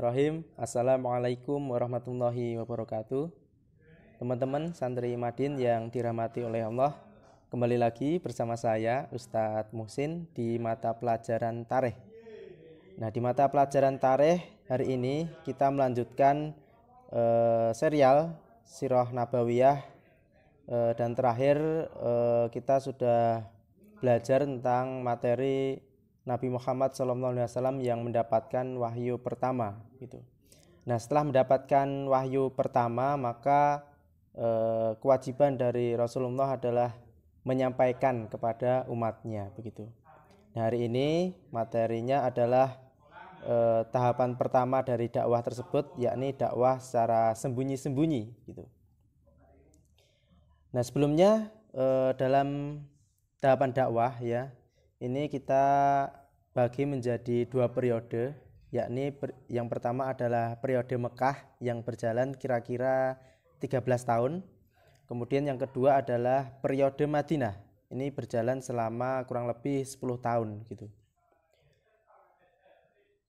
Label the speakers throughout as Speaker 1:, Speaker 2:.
Speaker 1: Bismillahirrahmanirrahim. Assalamualaikum warahmatullahi wabarakatuh. Teman-teman santri Madin yang dirahmati oleh Allah, kembali lagi bersama saya Ustadz Muhsin di mata pelajaran Tarikh. Nah, di mata pelajaran Tarikh hari ini kita melanjutkan serial Sirah Nabawiyah, dan terakhir kita sudah belajar tentang materi Nabi Muhammad SAW yang mendapatkan wahyu pertama gitu. Nah, setelah mendapatkan wahyu pertama, maka kewajiban dari Rasulullah adalah menyampaikan kepada umatnya begitu. Nah, hari ini materinya adalah tahapan pertama dari dakwah tersebut, yakni dakwah secara sembunyi-sembunyi gitu. Nah, sebelumnya dalam tahapan dakwah ya, ini kita bagi menjadi dua periode, yakni yang pertama adalah periode Mekah yang berjalan kira-kira 13 tahun. Kemudian yang kedua adalah periode Madinah. Ini berjalan selama kurang lebih 10 tahun gitu.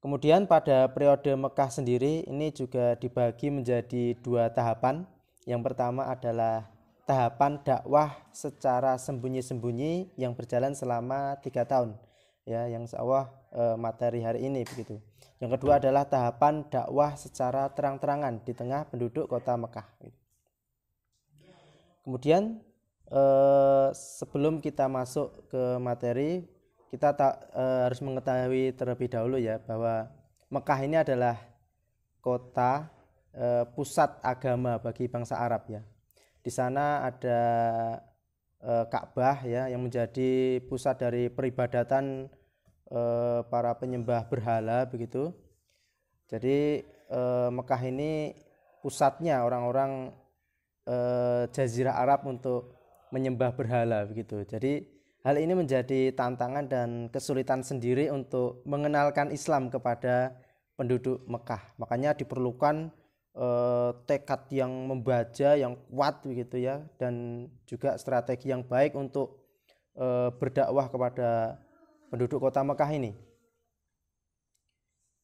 Speaker 1: Kemudian pada periode Mekah sendiri ini juga dibagi menjadi dua tahapan. Yang pertama adalah tahapan dakwah secara sembunyi-sembunyi yang berjalan selama 3 tahun ya, yang insyaallah materi hari ini begitu. Yang kedua adalah tahapan dakwah secara terang-terangan di tengah penduduk kota Mekah gitu. Kemudian sebelum kita masuk ke materi, kita harus mengetahui terlebih dahulu ya bahwa Mekah ini adalah kota pusat agama bagi bangsa Arab ya. Di sana ada Ka'bah ya, yang menjadi pusat dari peribadatan para penyembah berhala begitu. Jadi Mekah ini pusatnya orang-orang Jazirah Arab untuk menyembah berhala begitu. Jadi hal ini menjadi tantangan dan kesulitan sendiri untuk mengenalkan Islam kepada penduduk Mekah. Makanya diperlukan tekad yang membaja yang kuat begitu ya, dan juga strategi yang baik untuk berdakwah kepada penduduk kota Mekah ini.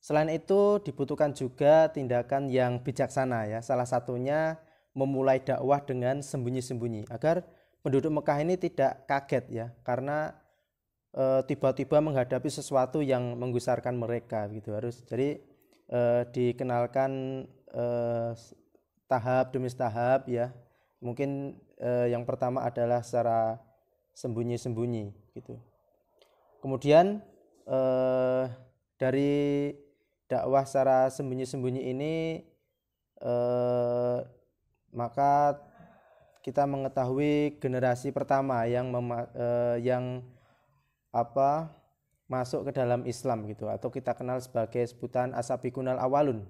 Speaker 1: Selain itu dibutuhkan juga tindakan yang bijaksana ya. Salah satunya memulai dakwah dengan sembunyi-sembunyi agar penduduk Mekah ini tidak kaget ya, karena tiba-tiba menghadapi sesuatu yang menggusarkan mereka gitu. Harus jadi dikenalkan tahap demi tahap ya. Mungkin yang pertama adalah secara sembunyi-sembunyi gitu. Kemudian dari dakwah secara sembunyi-sembunyi ini maka kita mengetahui generasi pertama yang masuk ke dalam Islam gitu, atau kita kenal sebagai sebutan As-Sabiqunal Awwalun.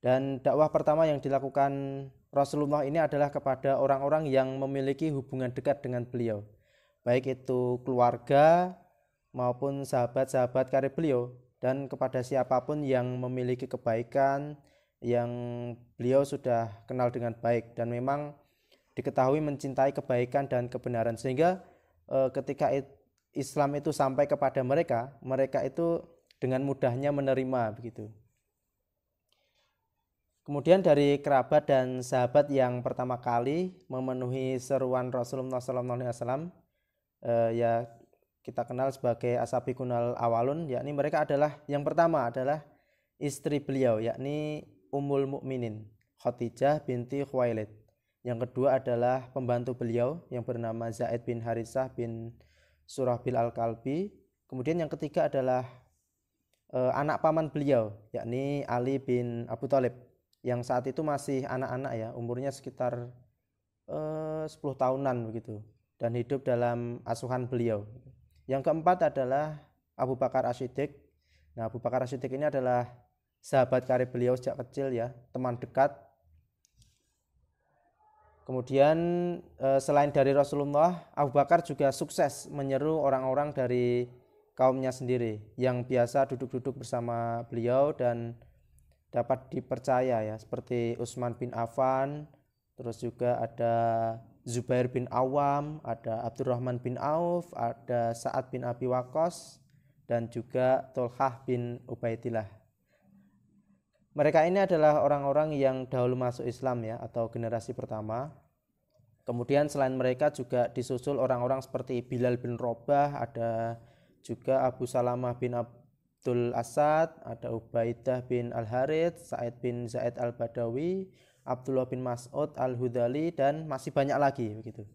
Speaker 1: Dan dakwah pertama yang dilakukan Rasulullah ini adalah kepada orang-orang yang memiliki hubungan dekat dengan beliau, baik itu keluarga maupun sahabat-sahabat karib beliau, dan kepada siapapun yang memiliki kebaikan yang beliau sudah kenal dengan baik dan memang diketahui mencintai kebaikan dan kebenaran, sehingga ketika Islam itu sampai kepada mereka, mereka itu dengan mudahnya menerima begitu. Kemudian dari kerabat dan sahabat yang pertama kali memenuhi seruan Rasulullah SAW, ya kita kenal sebagai As-Sabiqunal Awwalun, yakni mereka adalah yang pertama adalah istri beliau, yakni Ummul Mukminin Khadijah binti Khuwailid. Yang kedua adalah pembantu beliau yang bernama Zaid bin Haritsah bin Surahbil Al-Kalbi. Kemudian yang ketiga adalah anak paman beliau, yakni Ali bin Abu Thalib, yang saat itu masih anak-anak ya, umurnya sekitar 10 tahunan begitu, dan hidup dalam asuhan beliau. Yang keempat adalah Abu Bakar As-Siddiq. Nah, Abu Bakar As-Siddiq ini adalah sahabat karib beliau sejak kecil ya, teman dekat. Kemudian selain dari Rasulullah, Abu Bakar juga sukses menyeru orang-orang dari kaumnya sendiri yang biasa duduk-duduk bersama beliau dan dapat dipercaya ya, seperti Utsman bin Affan, terus juga ada Zubair bin Awam, ada Abdurrahman bin Auf, ada Sa'ad bin Abi Waqqas, dan juga Tolhah bin Ubaidillah. Mereka ini adalah orang-orang yang dahulu masuk Islam ya, atau generasi pertama. Kemudian selain mereka juga disusul orang-orang seperti Bilal bin Robah, ada juga Abu Salamah bin Abdul Asad, ada Ubaidah bin Al-Harith, Sa'id bin Zaid Al-Badawi, Abdullah bin Mas'ud Al-Hudali, dan masih banyak lagi begitu.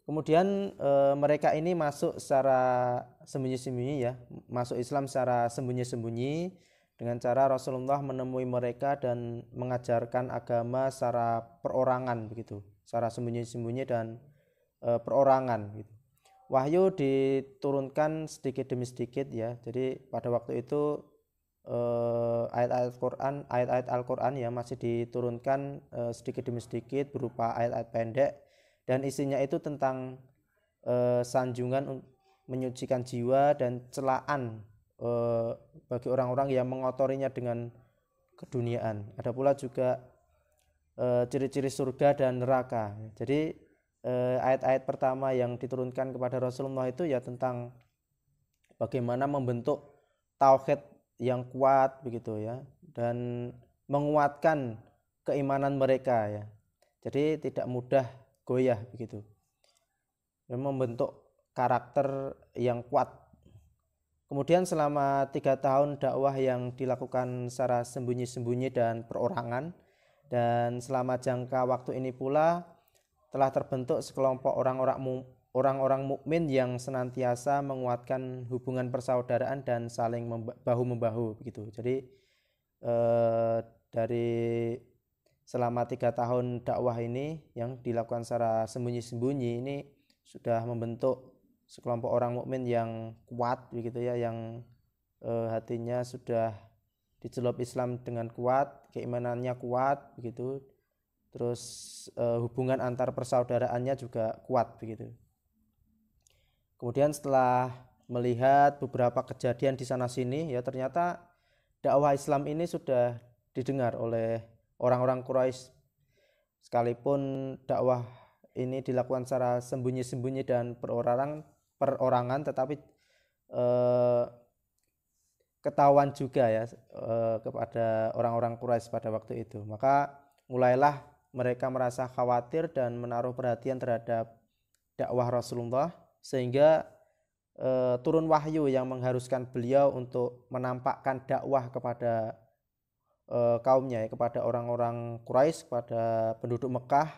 Speaker 1: Kemudian mereka ini masuk secara sembunyi-sembunyi ya, masuk Islam secara sembunyi-sembunyi dengan cara Rasulullah menemui mereka dan mengajarkan agama secara perorangan begitu, secara sembunyi-sembunyi dan perorangan gitu. Wahyu diturunkan sedikit demi sedikit ya. Jadi pada waktu itu ayat-ayat Al-Qur'an ya masih diturunkan sedikit demi sedikit berupa ayat-ayat pendek, dan isinya itu tentang sanjungan menyucikan jiwa dan celaan bagi orang-orang yang mengotorinya dengan keduniaan. Ada pula juga ciri-ciri surga dan neraka. Jadi ayat-ayat pertama yang diturunkan kepada Rasulullah itu ya tentang bagaimana membentuk tauhid yang kuat begitu ya, dan menguatkan keimanan mereka ya. Jadi tidak mudah goyah begitu, membentuk karakter yang kuat. Kemudian selama 3 tahun dakwah yang dilakukan secara sembunyi-sembunyi dan perorangan, dan selama jangka waktu ini pula telah terbentuk sekelompok orang-orang mukmin yang senantiasa menguatkan hubungan persaudaraan dan saling bahu-membahu begitu. Jadi dari selama 3 tahun dakwah ini yang dilakukan secara sembunyi-sembunyi ini sudah membentuk sekelompok orang mukmin yang kuat begitu ya, yang hatinya sudah dicelup Islam dengan kuat, keimanannya kuat begitu. Terus hubungan antar persaudaraannya juga kuat begitu. Kemudian setelah melihat beberapa kejadian di sana sini ya, ternyata dakwah Islam ini sudah didengar oleh orang-orang Quraisy. Sekalipun dakwah ini dilakukan secara sembunyi-sembunyi dan perorangan, tetapi ketahuan juga ya kepada orang-orang Quraisy pada waktu itu. Maka mulailah mereka merasa khawatir dan menaruh perhatian terhadap dakwah Rasulullah, sehingga turun wahyu yang mengharuskan beliau untuk menampakkan dakwah kepada kaumnya ya, kepada orang-orang Quraisy, kepada penduduk Mekah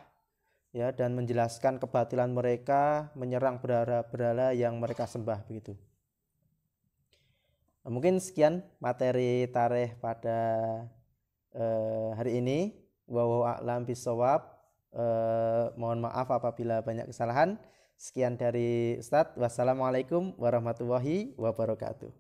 Speaker 1: ya, dan menjelaskan kebatilan mereka menyerang berhala-berhala yang mereka sembah begitu. Nah, mungkin sekian materi tarikh pada hari ini. Wallahu a'lam bishawab. Mohon maaf apabila banyak kesalahan. Sekian dari Ustadz. Wassalamualaikum warahmatullahi wabarakatuh.